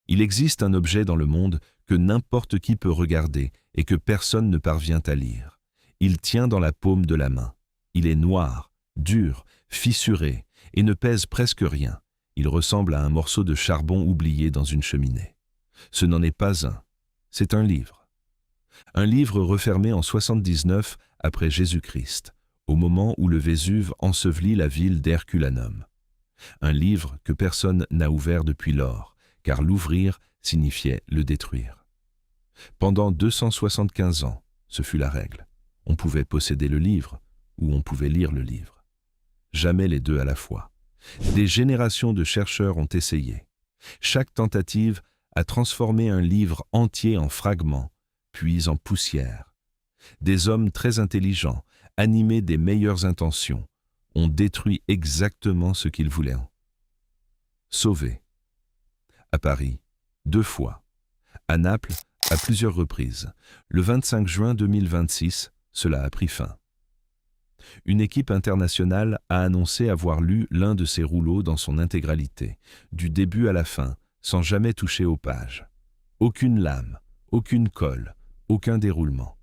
Il existe un objet dans le monde que n'importe qui peut regarder et que personne ne parvient à lire. Il tient dans la paume de la main. Il est noir, dur, fissuré et ne pèse presque rien. Il ressemble à un morceau de charbon oublié dans une cheminée. Ce n'en est pas un, c'est un livre. Un livre refermé en 79 après Jésus-Christ, au moment où le Vésuve ensevelit la ville d'Herculanum. Un livre que personne n'a ouvert depuis lors, car l'ouvrir signifiait le détruire. Pendant 275 ans, ce fut la règle. On pouvait posséder le livre, ou on pouvait lire le livre. Jamais les deux à la fois. Des générations de chercheurs ont essayé. Chaque tentative a transformé un livre entier en fragments, puis en poussière. Des hommes très intelligents, animés des meilleures intentions, ont détruit exactement ce qu'ils voulaient. Sauvé. À Paris, 2 fois. À Naples, à plusieurs reprises. Le 25 juin 2026, cela a pris fin. Une équipe internationale a annoncé avoir lu l'un de ces rouleaux dans son intégralité, du début à la fin, sans jamais toucher aux pages. Aucune lame, aucune colle, aucun déroulement.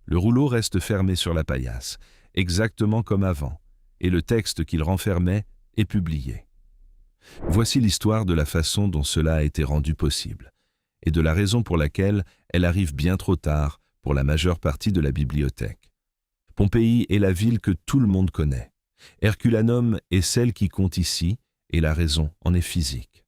Le rouleau reste fermé sur la paillasse, exactement comme avant, et le texte qu'il renfermait est publié. Voici l'histoire de la façon dont cela a été rendu possible, et de la raison pour laquelle elle arrive bien trop tard pour la majeure partie de la bibliothèque. Pompéi est la ville que tout le monde connaît. Herculanum est celle qui compte ici, et la raison en est physique.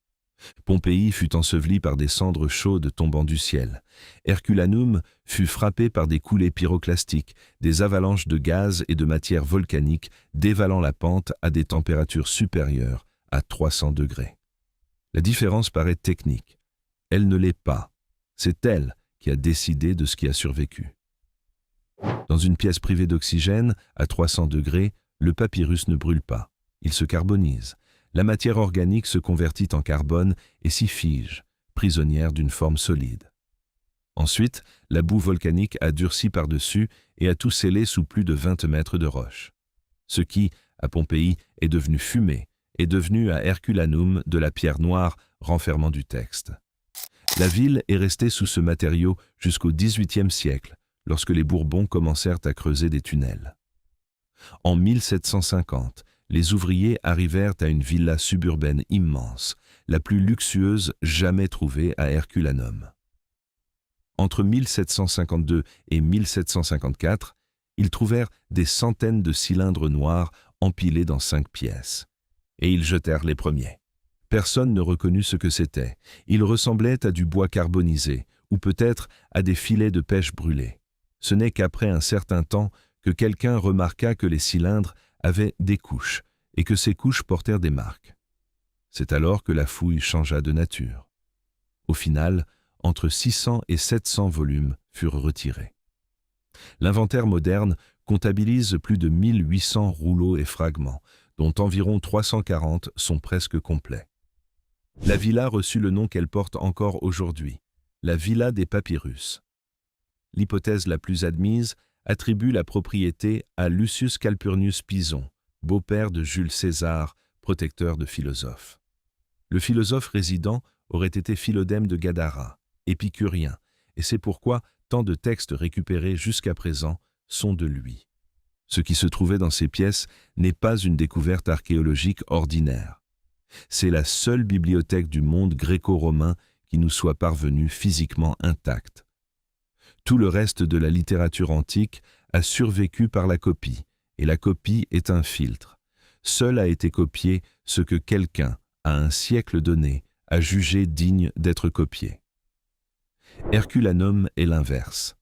Pompéi fut enseveli par des cendres chaudes tombant du ciel. Herculanum fut frappé par des coulées pyroclastiques, des avalanches de gaz et de matière volcanique dévalant la pente à des températures supérieures à 300 degrés. La différence paraît technique. Elle ne l'est pas. C'est elle qui a décidé de ce qui a survécu. Dans une pièce privée d'oxygène, à 300 degrés, le papyrus ne brûle pas. Il se carbonise. La matière organique se convertit en carbone et s'y fige, prisonnière d'une forme solide. Ensuite, la boue volcanique a durci par-dessus et a tout scellé sous plus de 20 mètres de roche. Ce qui, à Pompéi, est devenu fumée, est devenu à Herculanum de la pierre noire renfermant du texte. La ville est restée sous ce matériau jusqu'au XVIIIe siècle, lorsque les Bourbons commencèrent à creuser des tunnels. En 1750, les ouvriers arrivèrent à une villa suburbaine immense, la plus luxueuse jamais trouvée à Herculanum. Entre 1752 et 1754, ils trouvèrent des centaines de cylindres noirs empilés dans 5 pièces. Et ils jetèrent les premiers. Personne ne reconnut ce que c'était. Ils ressemblaient à du bois carbonisé, ou peut-être à des filets de pêche brûlés. Ce n'est qu'après un certain temps que quelqu'un remarqua que les cylindres avaient des couches, et que ces couches portèrent des marques. C'est alors que la fouille changea de nature. Au final, entre 600 et 700 volumes furent retirés. L'inventaire moderne comptabilise plus de 1800 rouleaux et fragments, dont environ 340 sont presque complets. La villa reçut le nom qu'elle porte encore aujourd'hui, la Villa des Papyrus. L'hypothèse la plus admise attribue la propriété à Lucius Calpurnius Pison, beau-père de Jules César, protecteur de philosophes. Le philosophe résident aurait été Philodème de Gadara, épicurien, et c'est pourquoi tant de textes récupérés jusqu'à présent sont de lui. Ce qui se trouvait dans ces pièces n'est pas une découverte archéologique ordinaire. C'est la seule bibliothèque du monde gréco-romain qui nous soit parvenue physiquement intacte. Tout le reste de la littérature antique a survécu par la copie, et la copie est un filtre. Seul a été copié ce que quelqu'un, à un siècle donné, a jugé digne d'être copié. Herculanum est l'inverse.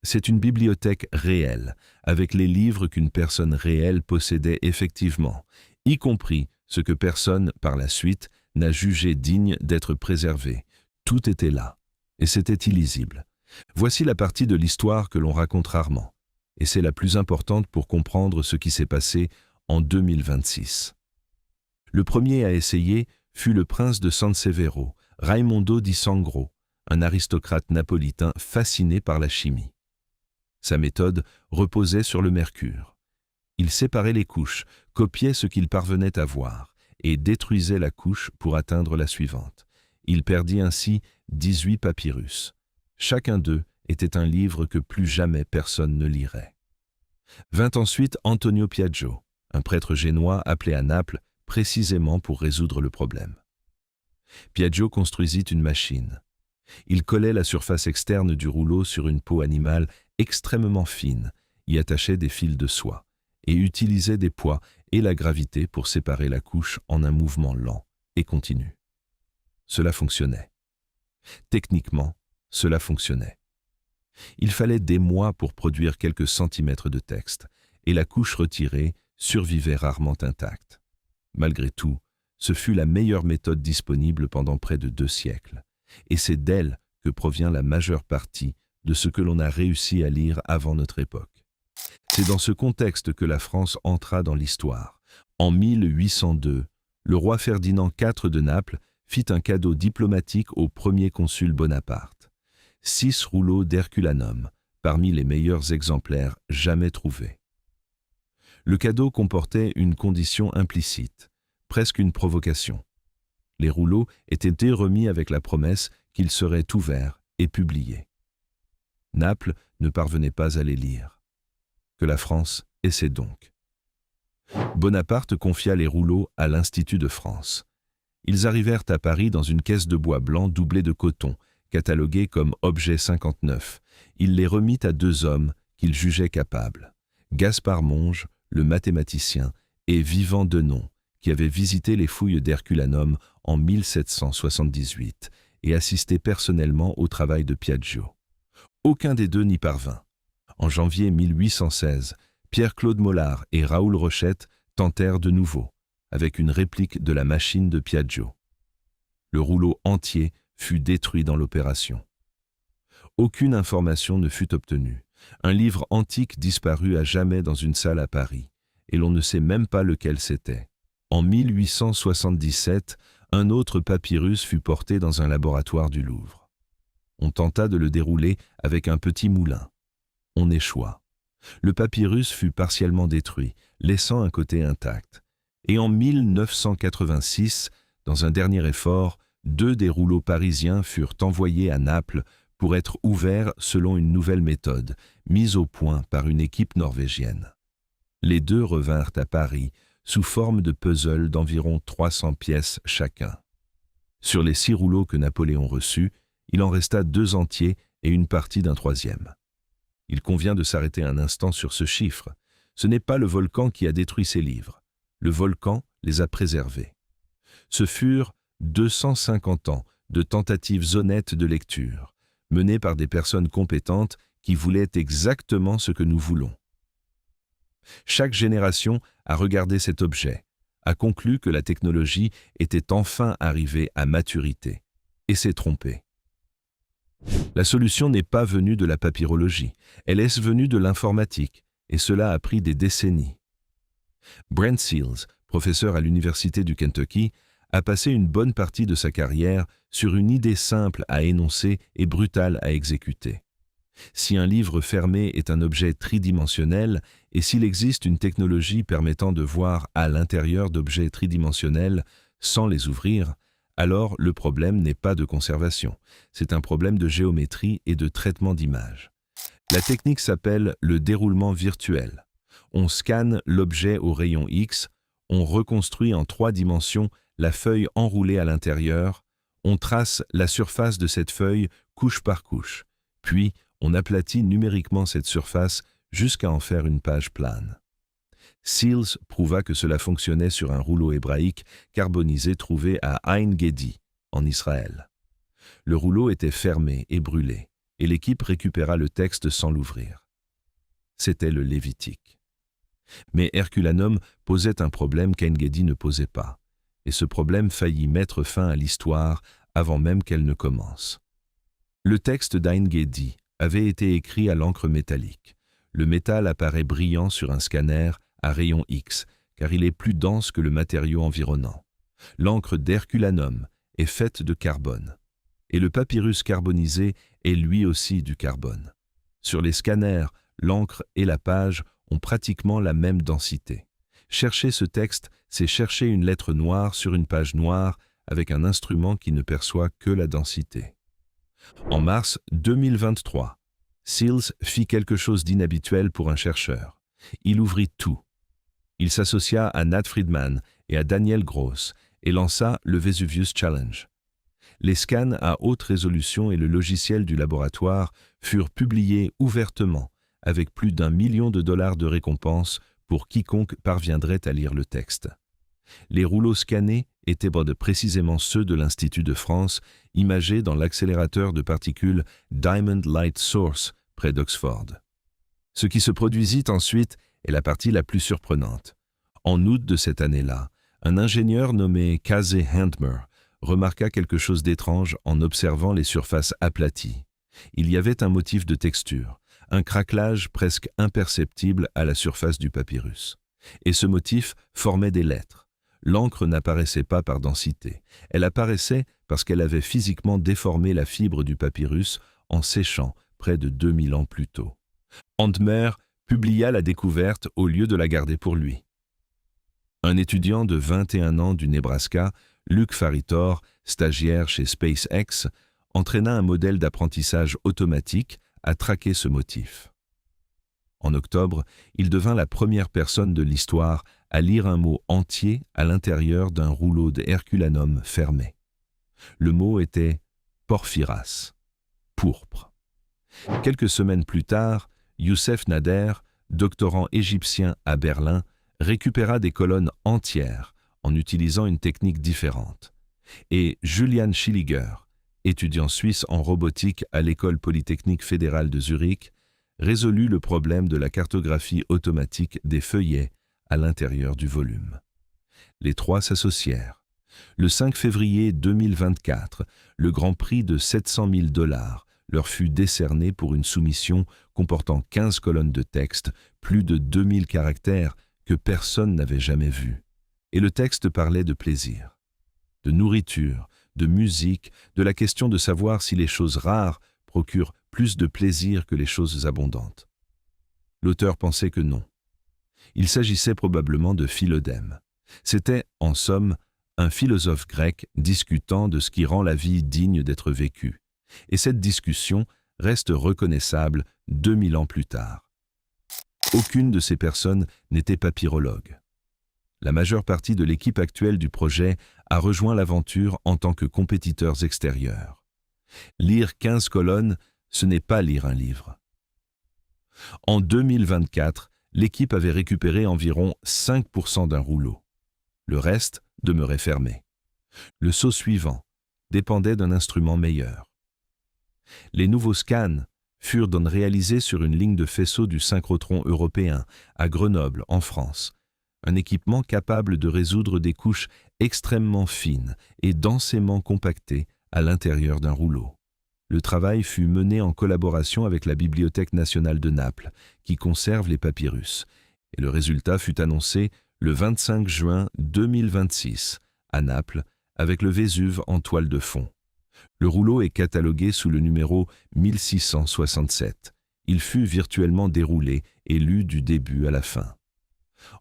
C'est une bibliothèque réelle, avec les livres qu'une personne réelle possédait effectivement, y compris ce que personne, par la suite, n'a jugé digne d'être préservé. Tout était là, et c'était illisible. Voici la partie de l'histoire que l'on raconte rarement, et c'est la plus importante pour comprendre ce qui s'est passé en 2026. Le premier à essayer fut le prince de San Severo, Raimondo di Sangro, un aristocrate napolitain fasciné par la chimie. Sa méthode reposait sur le mercure. Il séparait les couches, copiait ce qu'il parvenait à voir, et détruisait la couche pour atteindre la suivante. Il perdit ainsi 18 papyrus. Chacun d'eux était un livre que plus jamais personne ne lirait. Vint ensuite Antonio Piaggio, un prêtre génois appelé à Naples précisément pour résoudre le problème. Piaggio construisit une machine. Il collait la surface externe du rouleau sur une peau animale extrêmement fine, y attachait des fils de soie et utilisait des poids et la gravité pour séparer la couche en un mouvement lent et continu. Cela fonctionnait. Techniquement, cela fonctionnait. Il fallait des mois pour produire quelques centimètres de texte, et la couche retirée survivait rarement intacte. Malgré tout, ce fut la meilleure méthode disponible pendant près de 2 siècles, et c'est d'elle que provient la majeure partie de ce que l'on a réussi à lire avant notre époque. C'est dans ce contexte que la France entra dans l'histoire. En 1802, le roi Ferdinand IV de Naples fit un cadeau diplomatique au premier consul Bonaparte. 6 rouleaux d'Herculanum, parmi les meilleurs exemplaires jamais trouvés. Le cadeau comportait une condition implicite, presque une provocation. Les rouleaux étaient remis avec la promesse qu'ils seraient ouverts et publiés. Naples ne parvenait pas à les lire. Que la France essaie donc. Bonaparte confia les rouleaux à l'Institut de France. Ils arrivèrent à Paris dans une caisse de bois blanc doublée de coton, catalogués comme objet 59. Il les remit à 2 hommes qu'il jugeait capables. Gaspard Monge, le mathématicien, et Vivant Denon, qui avait visité les fouilles d'Herculanum en 1778 et assisté personnellement au travail de Piaggio. Aucun des deux n'y parvint. En janvier 1816, Pierre-Claude Mollard et Raoul Rochette tentèrent de nouveau, avec une réplique de la machine de Piaggio. Le rouleau entier fut détruit dans l'opération. Aucune information ne fut obtenue. Un livre antique disparut à jamais dans une salle à Paris, et l'on ne sait même pas lequel c'était. En 1877, un autre papyrus fut porté dans un laboratoire du Louvre. On tenta de le dérouler avec un petit moulin. On échoua. Le papyrus fut partiellement détruit, laissant un côté intact. Et en 1986, dans un dernier effort, 2 des rouleaux parisiens furent envoyés à Naples pour être ouverts selon une nouvelle méthode, mise au point par une équipe norvégienne. Les 2 revinrent à Paris sous forme de puzzle d'environ 300 pièces chacun. Sur les 6 rouleaux que Napoléon reçut, il en resta 2 entiers et une partie d'un 3e. Il convient de s'arrêter un instant sur ce chiffre. Ce n'est pas le volcan qui a détruit ces livres. Le volcan les a préservés. Ce furent 250 ans de tentatives honnêtes de lecture, menées par des personnes compétentes qui voulaient exactement ce que nous voulons. Chaque génération a regardé cet objet, a conclu que la technologie était enfin arrivée à maturité, et s'est trompée. La solution n'est pas venue de la papyrologie, elle est venue de l'informatique, et cela a pris des décennies. Brent Seals, professeur à l'Université du Kentucky, a passé une bonne partie de sa carrière sur une idée simple à énoncer et brutale à exécuter. Si un livre fermé est un objet tridimensionnel, et s'il existe une technologie permettant de voir à l'intérieur d'objets tridimensionnels sans les ouvrir, alors le problème n'est pas de conservation, c'est un problème de géométrie et de traitement d'image. La technique s'appelle le déroulement virtuel. On scanne l'objet au rayon X, on reconstruit en 3 dimensions la feuille enroulée à l'intérieur, on trace la surface de cette feuille couche par couche, puis on aplatit numériquement cette surface jusqu'à en faire une page plane. Seals prouva que cela fonctionnait sur un rouleau hébraïque carbonisé trouvé à Ein Gedi, en Israël. Le rouleau était fermé et brûlé, et l'équipe récupéra le texte sans l'ouvrir. C'était le Lévitique. Mais Herculanum posait un problème qu'Ein Gedi ne posait pas, et ce problème faillit mettre fin à l'histoire avant même qu'elle ne commence. Le texte d'Ein Gedi avait été écrit à l'encre métallique. Le métal apparaît brillant sur un scanner à rayon X, car il est plus dense que le matériau environnant. L'encre d'Herculanum est faite de carbone, et le papyrus carbonisé est lui aussi du carbone. Sur les scanners, l'encre et la page ont pratiquement la même densité. Chercher ce texte, c'est chercher une lettre noire sur une page noire avec un instrument qui ne perçoit que la densité. En mars 2023, Seals fit quelque chose d'inhabituel pour un chercheur. Il ouvrit tout. Il s'associa à Nat Friedman et à Daniel Gross et lança le Vesuvius Challenge. Les scans à haute résolution et le logiciel du laboratoire furent publiés ouvertement, avec plus d'1 million de dollars de récompense pour quiconque parviendrait à lire le texte. Les rouleaux scannés étaient précisément ceux de l'Institut de France, imagés dans l'accélérateur de particules Diamond Light Source près d'Oxford. Ce qui se produisit ensuite est la partie la plus surprenante. En août de cette année-là, un ingénieur nommé Casey Handmer remarqua quelque chose d'étrange en observant les surfaces aplaties. Il y avait un motif de texture, un craquelage presque imperceptible à la surface du papyrus. Et ce motif formait des lettres. L'encre n'apparaissait pas par densité. Elle apparaissait parce qu'elle avait physiquement déformé la fibre du papyrus en séchant près de 2000 ans plus tôt. Handmer publia la découverte au lieu de la garder pour lui. Un étudiant de 21 ans du Nebraska, Luc Faritor, stagiaire chez SpaceX, entraîna un modèle d'apprentissage automatique à traquer ce motif. En octobre, il devint la première personne de l'histoire à lire un mot entier à l'intérieur d'un rouleau de Herculanum fermé. Le mot était « porphyras », pourpre. Quelques semaines plus tard, Youssef Nader, doctorant égyptien à Berlin, récupéra des colonnes entières en utilisant une technique différente. Et Julian Schilliger, étudiant suisse en robotique à l'École polytechnique fédérale de Zurich, résolut le problème de la cartographie automatique des feuillets à l'intérieur du volume. Les trois s'associèrent. Le 5 février 2024, le grand prix de 700 000 $ leur fut décerné pour une soumission comportant 15 colonnes de texte, plus de 2000 caractères que personne n'avait jamais vus. Et le texte parlait de plaisir, de nourriture, de musique, de la question de savoir si les choses rares procurent plus de plaisir que les choses abondantes. L'auteur pensait que non. Il s'agissait probablement de Philodème. C'était, en somme, un philosophe grec discutant de ce qui rend la vie digne d'être vécue. Et cette discussion reste reconnaissable 2000 ans plus tard. Aucune de ces personnes n'était papyrologue. La majeure partie de l'équipe actuelle du projet a rejoint l'aventure en tant que compétiteurs extérieurs. Lire 15 colonnes, ce n'est pas lire un livre. En 2024, l'équipe avait récupéré environ 5% d'un rouleau. Le reste demeurait fermé. Le saut suivant dépendait d'un instrument meilleur. Les nouveaux scans furent réalisés sur une ligne de faisceau du synchrotron européen à Grenoble, en France, un équipement capable de résoudre des couches extrêmement fines et densément compactées à l'intérieur d'un rouleau. Le travail fut mené en collaboration avec la Bibliothèque nationale de Naples, qui conserve les papyrus, et le résultat fut annoncé le 25 juin 2026 à Naples, avec le Vésuve en toile de fond. Le rouleau est catalogué sous le numéro 1667. Il fut virtuellement déroulé et lu du début à la fin.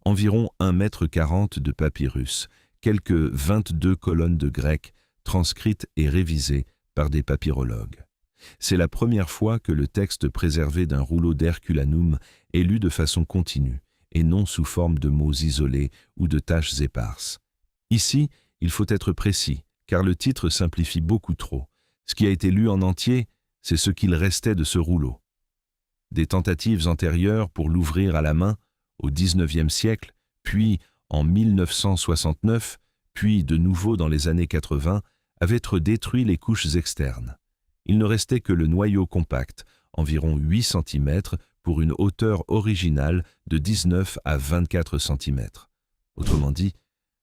Environ 1,40 m de papyrus, quelques 22 colonnes de grec transcrites et révisées par des papyrologues. C'est la première fois que le texte préservé d'un rouleau d'Herculanum est lu de façon continue et non sous forme de mots isolés ou de taches éparses. Ici, il faut être précis, car le titre simplifie beaucoup trop. Ce qui a été lu en entier, c'est ce qu'il restait de ce rouleau. Des tentatives antérieures pour l'ouvrir à la main, au XIXe siècle, puis en 1969, puis de nouveau dans les années 80, avaient détruit les couches externes. Il ne restait que le noyau compact, environ 8 cm, pour une hauteur originale de 19 à 24 cm. Autrement dit,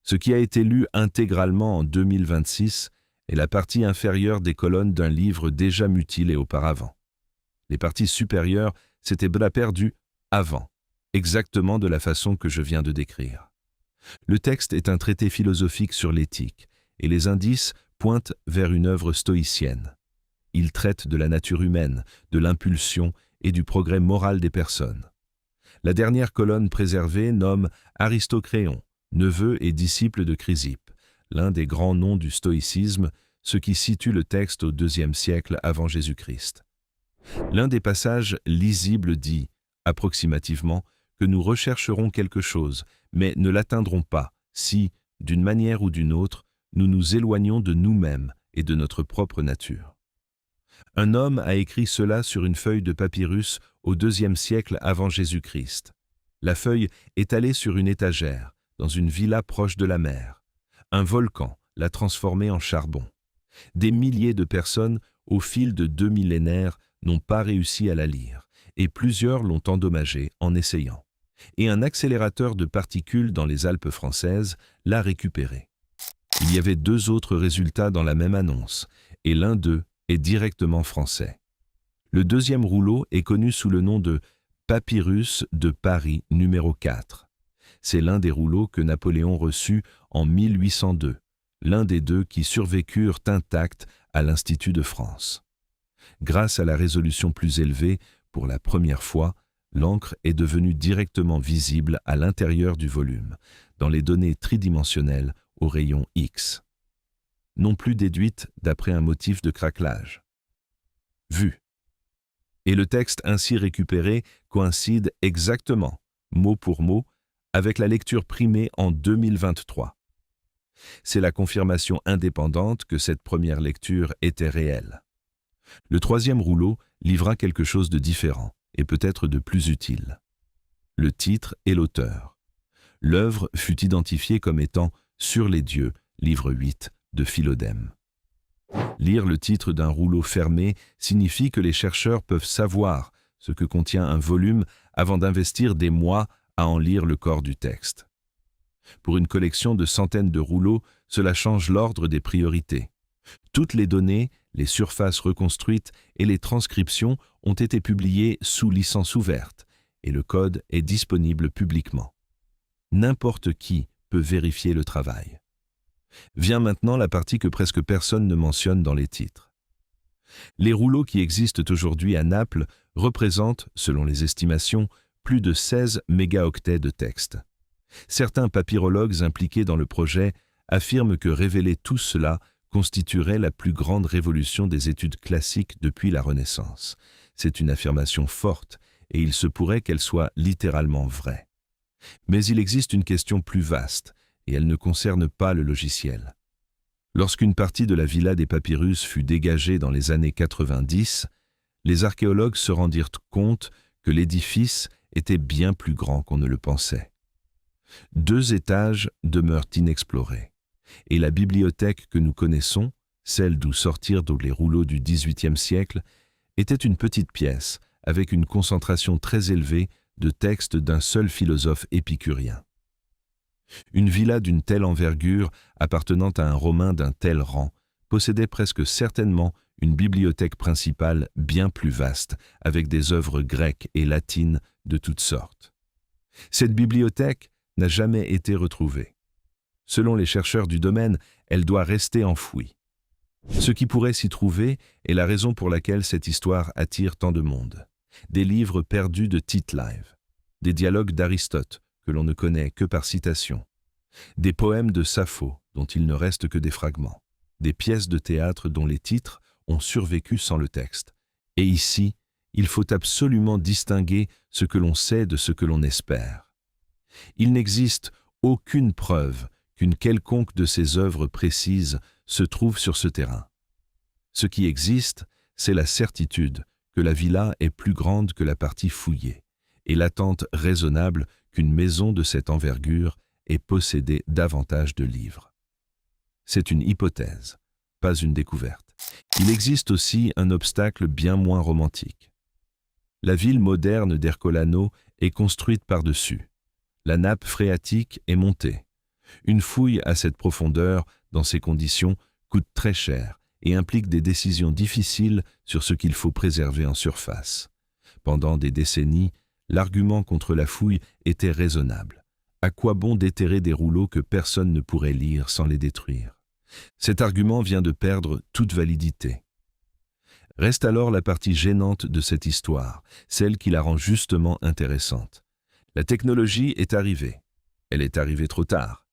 ce qui a été lu intégralement en 2026 est la partie inférieure des colonnes d'un livre déjà mutilé auparavant. Les parties supérieures s'étaient perdues avant, exactement de la façon que je viens de décrire. Le texte est un traité philosophique sur l'éthique, et les indices pointent vers une œuvre stoïcienne. Il traite de la nature humaine, de l'impulsion et du progrès moral des personnes. La dernière colonne préservée nomme Aristocréon, neveu et disciple de Chrysippe, l'un des grands noms du stoïcisme, ce qui situe le texte au IIe siècle avant Jésus-Christ. L'un des passages lisibles dit, approximativement, que nous rechercherons quelque chose, mais ne l'atteindrons pas si, d'une manière ou d'une autre, nous nous éloignons de nous-mêmes et de notre propre nature. Un homme a écrit cela sur une feuille de papyrus au IIe siècle avant Jésus-Christ. La feuille est allée sur une étagère, dans une villa proche de la mer. Un volcan l'a transformée en charbon. Des milliers de personnes, au fil de 2 millénaires, n'ont pas réussi à la lire, et plusieurs l'ont endommagée en essayant. Et un accélérateur de particules dans les Alpes françaises l'a récupérée. Il y avait 2 autres résultats dans la même annonce, et l'un d'eux est directement français. Le deuxième rouleau est connu sous le nom de Papyrus de Paris numéro 4. C'est l'un des rouleaux que Napoléon reçut en 1802, l'un des 2 qui survécurent intacts à l'Institut de France. Grâce à la résolution plus élevée, pour la première fois, l'encre est devenue directement visible à l'intérieur du volume, dans les données tridimensionnelles au rayon X. Non plus déduite d'après un motif de craquelage. Vue. Et le texte ainsi récupéré coïncide exactement, mot pour mot, avec la lecture primée en 2023. C'est la confirmation indépendante que cette première lecture était réelle. Le troisième rouleau livra quelque chose de différent et peut-être de plus utile. Le titre et l'auteur. L'œuvre fut identifiée comme étant « Sur les dieux », livre 8 de Philodème. Lire le titre d'un rouleau fermé signifie que les chercheurs peuvent savoir ce que contient un volume avant d'investir des mois à en lire le corps du texte. Pour une collection de centaines de rouleaux, cela change l'ordre des priorités. Toutes les données, les surfaces reconstruites et les transcriptions ont été publiées sous licence ouverte et le code est disponible publiquement. N'importe qui peut vérifier le travail. Vient maintenant la partie que presque personne ne mentionne dans les titres. Les rouleaux qui existent aujourd'hui à Naples représentent, selon les estimations, plus de 16 mégaoctets de texte. Certains papyrologues impliqués dans le projet affirment que révéler tout cela constituerait la plus grande révolution des études classiques depuis la Renaissance. C'est une affirmation forte et il se pourrait qu'elle soit littéralement vraie. Mais il existe une question plus vaste et elle ne concerne pas le logiciel. Lorsqu'une partie de la villa des papyrus fut dégagée dans les années 90, les archéologues se rendirent compte que l'édifice était bien plus grand qu'on ne le pensait. 2 étages demeurent inexplorés, et la bibliothèque que nous connaissons, celle d'où sortirent les rouleaux du XVIIIe siècle, était une petite pièce avec une concentration très élevée de textes d'un seul philosophe épicurien. Une villa d'une telle envergure, appartenant à un Romain d'un tel rang, possédait presque certainement une bibliothèque principale bien plus vaste, avec des œuvres grecques et latines de toutes sortes. Cette bibliothèque n'a jamais été retrouvée. Selon les chercheurs du domaine, elle doit rester enfouie. Ce qui pourrait s'y trouver est la raison pour laquelle cette histoire attire tant de monde. Des livres perdus de Tite-Live, des dialogues d'Aristote, que l'on ne connaît que par citation, des poèmes de Sappho, dont il ne reste que des fragments, des pièces de théâtre dont les titres ont survécu sans le texte. Et ici, il faut absolument distinguer ce que l'on sait de ce que l'on espère. Il n'existe aucune preuve qu'une quelconque de ces œuvres précises se trouve sur ce terrain. Ce qui existe, c'est la certitude que la villa est plus grande que la partie fouillée, et l'attente raisonnable qu'une maison de cette envergure ait possédé davantage de livres. C'est une hypothèse, pas une découverte. Il existe aussi un obstacle bien moins romantique. La ville moderne d'Ercolano est construite par-dessus. La nappe phréatique est montée. Une fouille à cette profondeur, dans ces conditions, coûte très cher et implique des décisions difficiles sur ce qu'il faut préserver en surface. Pendant des décennies, l'argument contre la fouille était raisonnable. À quoi bon déterrer des rouleaux que personne ne pourrait lire sans les détruire? Cet argument vient de perdre toute validité. Reste alors la partie gênante de cette histoire, celle qui la rend justement intéressante. La technologie est arrivée. Elle est arrivée trop tard.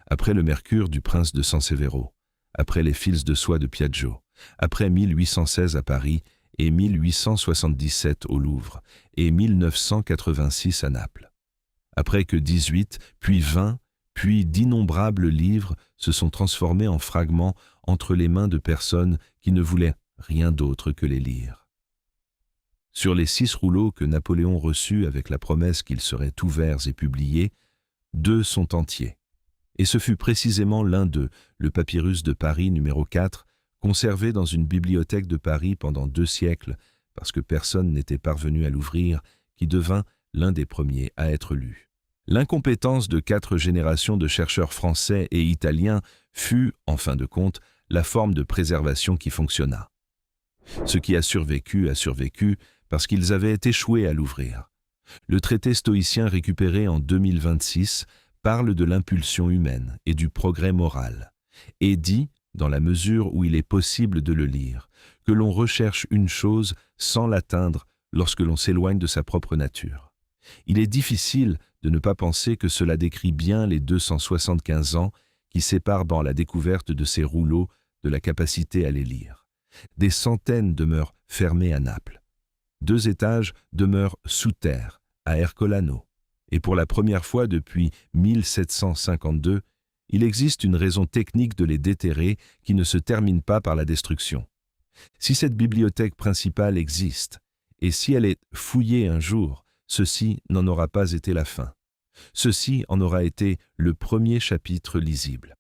après le Mercure du prince de Sansevero, après les fils de soie de Piaggio, après 1816 à Paris et 1877 au Louvre et 1986 à Naples. Après que 18, puis 20, puis d'innombrables livres se sont transformés en fragments entre les mains de personnes qui ne voulaient rien d'autre que les lire. Sur les 6 rouleaux que Napoléon reçut avec la promesse qu'ils seraient ouverts et publiés, 2 sont entiers. Et ce fut précisément l'un d'eux, le papyrus de Paris numéro 4, conservé dans une bibliothèque de Paris pendant 2 siècles, parce que personne n'était parvenu à l'ouvrir, qui devint l'un des premiers à être lu. L'incompétence de 4 générations de chercheurs français et italiens fut, en fin de compte, la forme de préservation qui fonctionna. Ce qui a survécu parce qu'ils avaient échoué à l'ouvrir. Le traité stoïcien récupéré en 2026 parle de l'impulsion humaine et du progrès moral, et dit, dans la mesure où il est possible de le lire, que l'on recherche une chose sans l'atteindre lorsque l'on s'éloigne de sa propre nature. Il est difficile de ne pas penser que cela décrit bien les 275 ans qui séparent dans la découverte de ces rouleaux de la capacité à les lire. Des centaines demeurent fermés à Naples. 2 étages demeurent sous terre, à Ercolano. Et pour la première fois depuis 1752, il existe une raison technique de les déterrer qui ne se termine pas par la destruction. Si cette bibliothèque principale existe, et si elle est fouillée un jour, ceci n'en aura pas été la fin. Ceci en aura été le premier chapitre lisible.